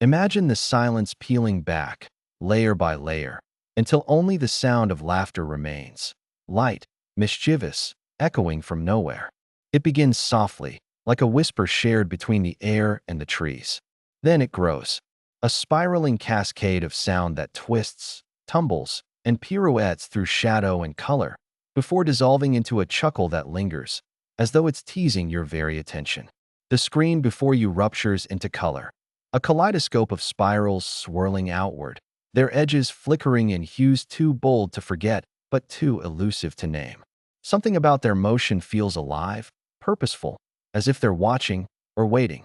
Imagine the silence peeling back, layer by layer, until only the sound of laughter remains. Light, mischievous, echoing from nowhere. It begins softly, like a whisper shared between the air and the trees. Then it grows, a spiraling cascade of sound that twists, tumbles, and pirouettes through shadow and color, before dissolving into a chuckle that lingers, as though it's teasing your very attention. The screen before you ruptures into color, a kaleidoscope of spirals swirling outward, their edges flickering in hues too bold to forget, but too elusive to name. Something about their motion feels alive, purposeful, as if they're watching or waiting.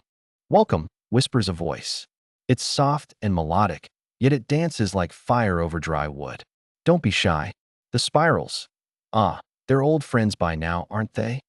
"Welcome," whispers a voice. It's soft and melodic, yet it dances like fire over dry wood. "Don't be shy." The spirals. Ah, they're old friends by now, aren't they?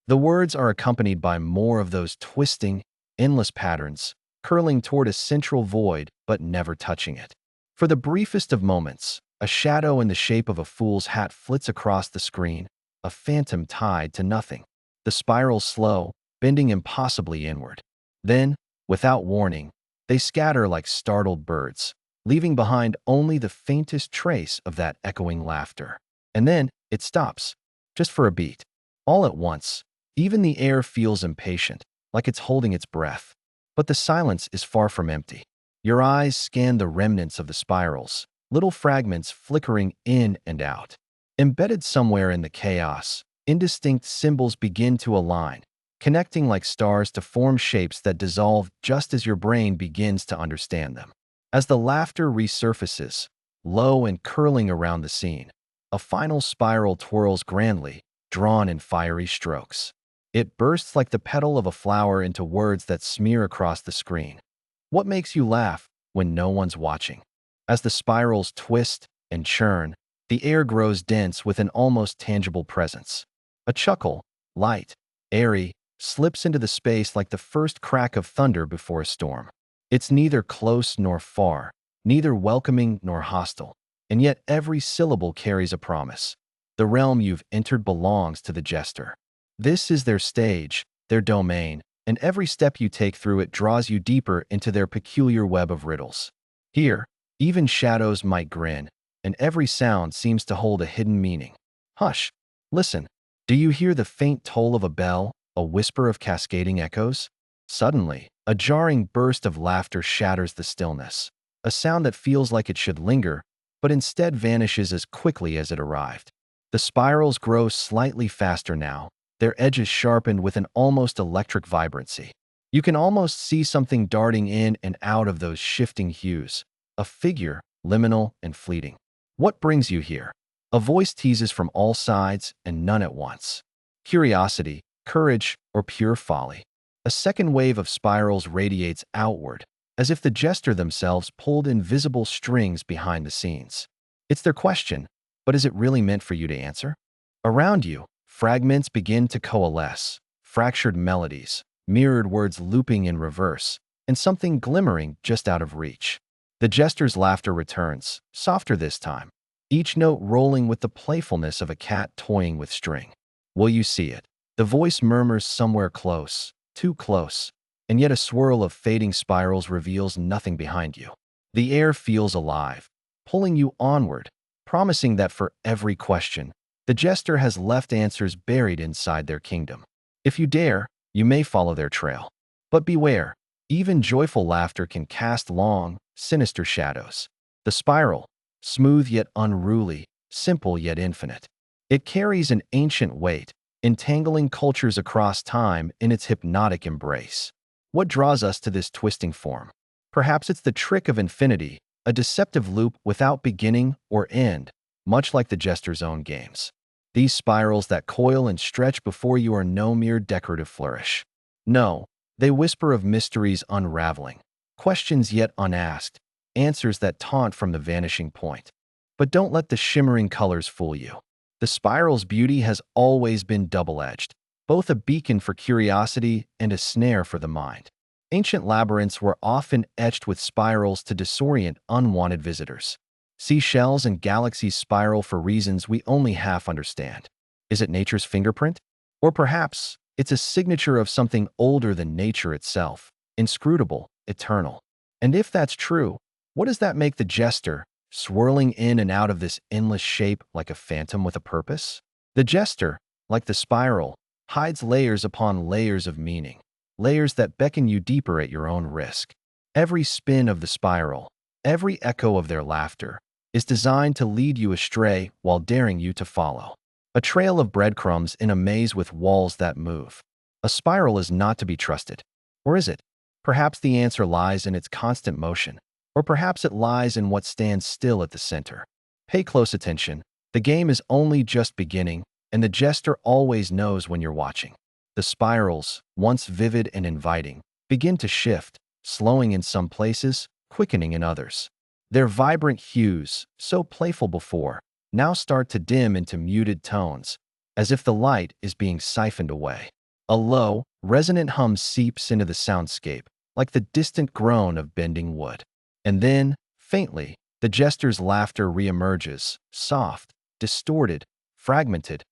The words are accompanied by more of those twisting, endless patterns, curling toward a central void but never touching it. For the briefest of moments, a shadow in the shape of a fool's hat flits across the screen, a phantom tied to nothing. The spirals slow, bending impossibly inward. Then, without warning, they scatter like startled birds, leaving behind only the faintest trace of that echoing laughter. And then it stops, just for a beat. All at once, even the air feels impatient, like it's holding its breath. But the silence is far from empty. Your eyes scan the remnants of the spirals, little fragments flickering in and out. Embedded somewhere in the chaos, indistinct symbols begin to align, connecting like stars to form shapes that dissolve just as your brain begins to understand them. As the laughter resurfaces, low and curling around the scene, a final spiral twirls grandly, drawn in fiery strokes. It bursts like the petal of a flower into words that smear across the screen. What makes you laugh when no one's watching? As the spirals twist and churn, the air grows dense with an almost tangible presence. A chuckle, light, airy, slips into the space like the first crack of thunder before a storm. It's neither close nor far, neither welcoming nor hostile, and yet every syllable carries a promise. The realm you've entered belongs to the jester. This is their stage, their domain, and every step you take through it draws you deeper into their peculiar web of riddles. Here, even shadows might grin, and every sound seems to hold a hidden meaning. Hush! Listen. Do you hear the faint toll of a bell, a whisper of cascading echoes? Suddenly, a jarring burst of laughter shatters the stillness, a sound that feels like it should linger, but instead vanishes as quickly as it arrived. The spirals grow slightly faster now, their edges sharpened with an almost electric vibrancy. You can almost see something darting in and out of those shifting hues, a figure, liminal and fleeting. What brings you here? A voice teases from all sides and none at once. Curiosity, courage, or pure folly. A second wave of spirals radiates outward, as if the jester themselves pulled invisible strings behind the scenes. It's their question, but is it really meant for you to answer? Around you, fragments begin to coalesce, fractured melodies, mirrored words looping in reverse, and something glimmering just out of reach. The jester's laughter returns, softer this time, each note rolling with the playfulness of a cat toying with string. Will you see it? The voice murmurs somewhere close, too close, and yet a swirl of fading spirals reveals nothing behind you. The air feels alive, pulling you onward, promising that for every question, the jester has left answers buried inside their kingdom. If you dare, you may follow their trail. But beware, even joyful laughter can cast long, sinister shadows. The spiral, smooth yet unruly, simple yet infinite. It carries an ancient weight, entangling cultures across time in its hypnotic embrace. What draws us to this twisting form? Perhaps it's the trick of infinity, a deceptive loop without beginning or end, much like the jester's own games. These spirals that coil and stretch before you are no mere decorative flourish. No, they whisper of mysteries unraveling, questions yet unasked, answers that taunt from the vanishing point. But don't let the shimmering colors fool you. The spiral's beauty has always been double-edged, both a beacon for curiosity and a snare for the mind. Ancient labyrinths were often etched with spirals to disorient unwanted visitors. Seashells and galaxies spiral for reasons we only half understand. Is it nature's fingerprint? Or perhaps it's a signature of something older than nature itself, inscrutable, eternal. And if that's true, what does that make the jester, swirling in and out of this endless shape like a phantom with a purpose? The jester, like the spiral, hides layers upon layers of meaning, layers that beckon you deeper at your own risk. Every spin of the spiral, every echo of their laughter, is designed to lead you astray while daring you to follow. A trail of breadcrumbs in a maze with walls that move. A spiral is not to be trusted. Or is it? Perhaps the answer lies in its constant motion, or perhaps it lies in what stands still at the center. Pay close attention. The game is only just beginning, and the jester always knows when you're watching. The spirals, once vivid and inviting, begin to shift, slowing in some places, quickening in others. Their vibrant hues, so playful before, now start to dim into muted tones, as if the light is being siphoned away. A low, resonant hum seeps into the soundscape, like the distant groan of bending wood. And then, faintly, the jester's laughter reemerges, soft, distorted, fragmented,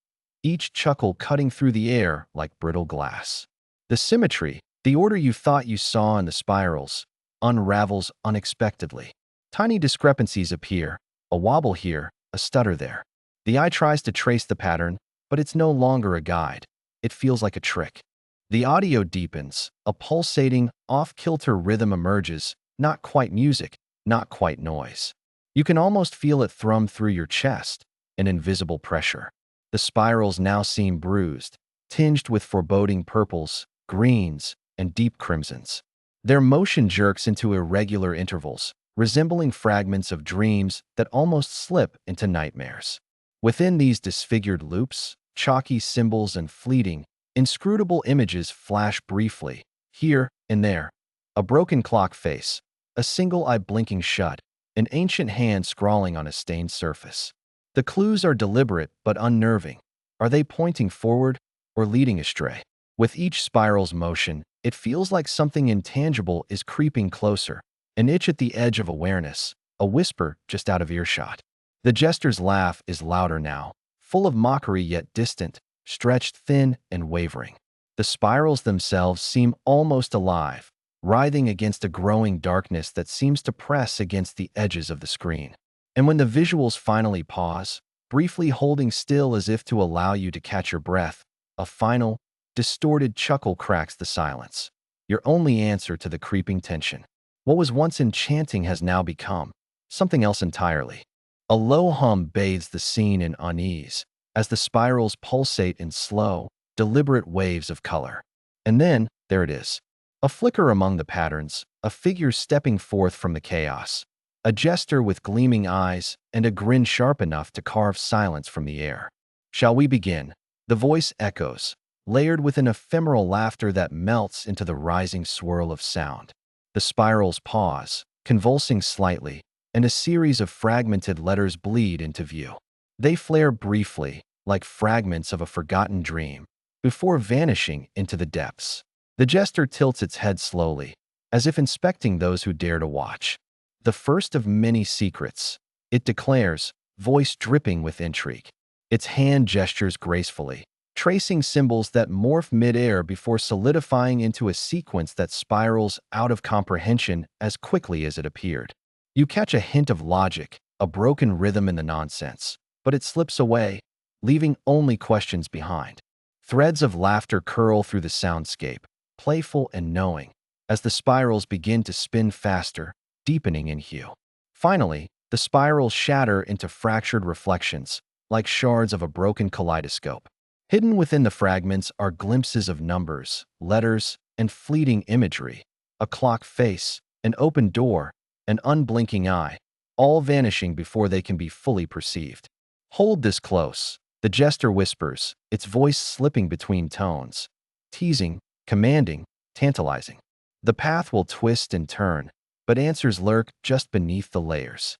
each chuckle cutting through the air like brittle glass. The symmetry, the order you thought you saw in the spirals, unravels unexpectedly. Tiny discrepancies appear, a wobble here, a stutter there. The eye tries to trace the pattern, but it's no longer a guide. It feels like a trick. The audio deepens, a pulsating, off-kilter rhythm emerges, not quite music, not quite noise. You can almost feel it thrum through your chest, an invisible pressure. The spirals now seem bruised, tinged with foreboding purples, greens, and deep crimsons. Their motion jerks into irregular intervals, resembling fragments of dreams that almost slip into nightmares. Within these disfigured loops, chalky symbols and fleeting, inscrutable images flash briefly, here and there. A broken clock face, a single eye blinking shut, an ancient hand scrawling on a stained surface. The clues are deliberate but unnerving. Are they pointing forward or leading astray? With each spiral's motion, it feels like something intangible is creeping closer, an itch at the edge of awareness, a whisper just out of earshot. The jester's laugh is louder now, full of mockery yet distant, stretched thin and wavering. The spirals themselves seem almost alive, writhing against a growing darkness that seems to press against the edges of the screen. And when the visuals finally pause, briefly holding still as if to allow you to catch your breath, a final, distorted chuckle cracks the silence. Your only answer to the creeping tension. What was once enchanting has now become something else entirely. A low hum bathes the scene in unease, as the spirals pulsate in slow, deliberate waves of color. And then, there it is. A flicker among the patterns, a figure stepping forth from the chaos. A jester with gleaming eyes and a grin sharp enough to carve silence from the air. Shall we begin? The voice echoes, layered with an ephemeral laughter that melts into the rising swirl of sound. The spirals pause, convulsing slightly, and a series of fragmented letters bleed into view. They flare briefly, like fragments of a forgotten dream, before vanishing into the depths. The jester tilts its head slowly, as if inspecting those who dare to watch. The first of many secrets, it declares, voice dripping with intrigue. Its hand gestures gracefully, tracing symbols that morph midair before solidifying into a sequence that spirals out of comprehension as quickly as it appeared. You catch a hint of logic, a broken rhythm in the nonsense, but it slips away, leaving only questions behind. Threads of laughter curl through the soundscape, playful and knowing, as the spirals begin to spin faster, deepening in hue. Finally, the spirals shatter into fractured reflections, like shards of a broken kaleidoscope. Hidden within the fragments are glimpses of numbers, letters, and fleeting imagery. A clock face, an open door, an unblinking eye, all vanishing before they can be fully perceived. Hold this close, the jester whispers, its voice slipping between tones. Teasing, commanding, tantalizing. The path will twist and turn, but answers lurk just beneath the layers.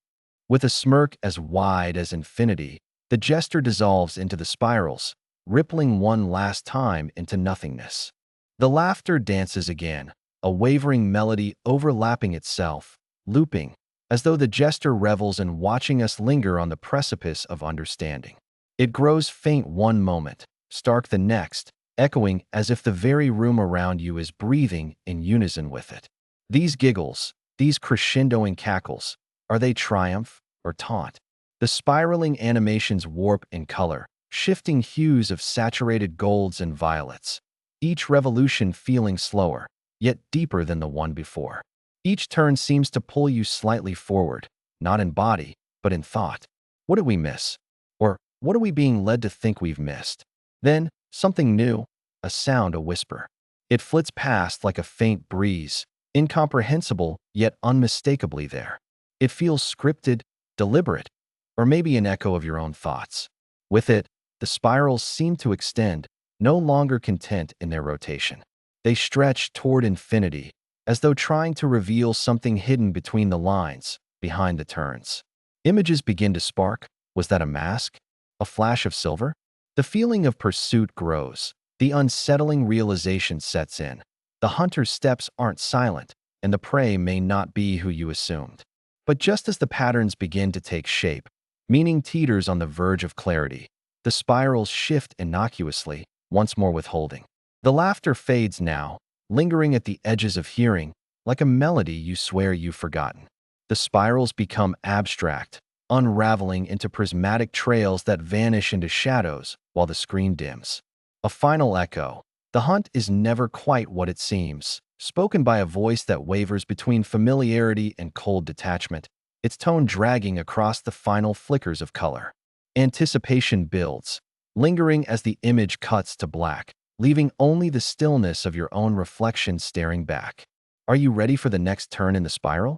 With a smirk as wide as infinity, the jester dissolves into the spirals, rippling one last time into nothingness. The laughter dances again, a wavering melody overlapping itself, looping, as though the jester revels in watching us linger on the precipice of understanding. It grows faint one moment, stark the next, echoing as if the very room around you is breathing in unison with it. These giggles, These crescendoing cackles, are they triumph or taunt? The spiraling animations warp in color, shifting hues of saturated golds and violets, each revolution feeling slower, yet deeper than the one before. Each turn seems to pull you slightly forward, not in body, but in thought. What did we miss? Or what are we being led to think we've missed? Then, something new, a sound, a whisper. It flits past like a faint breeze, incomprehensible yet unmistakably there. It feels scripted, deliberate, or maybe an echo of your own thoughts. With it, the spirals seem to extend, no longer content in their rotation. They stretch toward infinity, as though trying to reveal something hidden between the lines, behind the turns. Images begin to spark. Was that a mask? A flash of silver? The feeling of pursuit grows. The unsettling realization sets in. The hunter's steps aren't silent, and the prey may not be who you assumed. But just as the patterns begin to take shape, meaning teeters on the verge of clarity, the spirals shift innocuously, once more withholding. The laughter fades now, lingering at the edges of hearing, like a melody you swear you've forgotten. The spirals become abstract, unraveling into prismatic trails that vanish into shadows while the screen dims. A final echo. The hunt is never quite what it seems, spoken by a voice that wavers between familiarity and cold detachment, its tone dragging across the final flickers of color. Anticipation builds, lingering as the image cuts to black, leaving only the stillness of your own reflection staring back. Are you ready for the next turn in the spiral?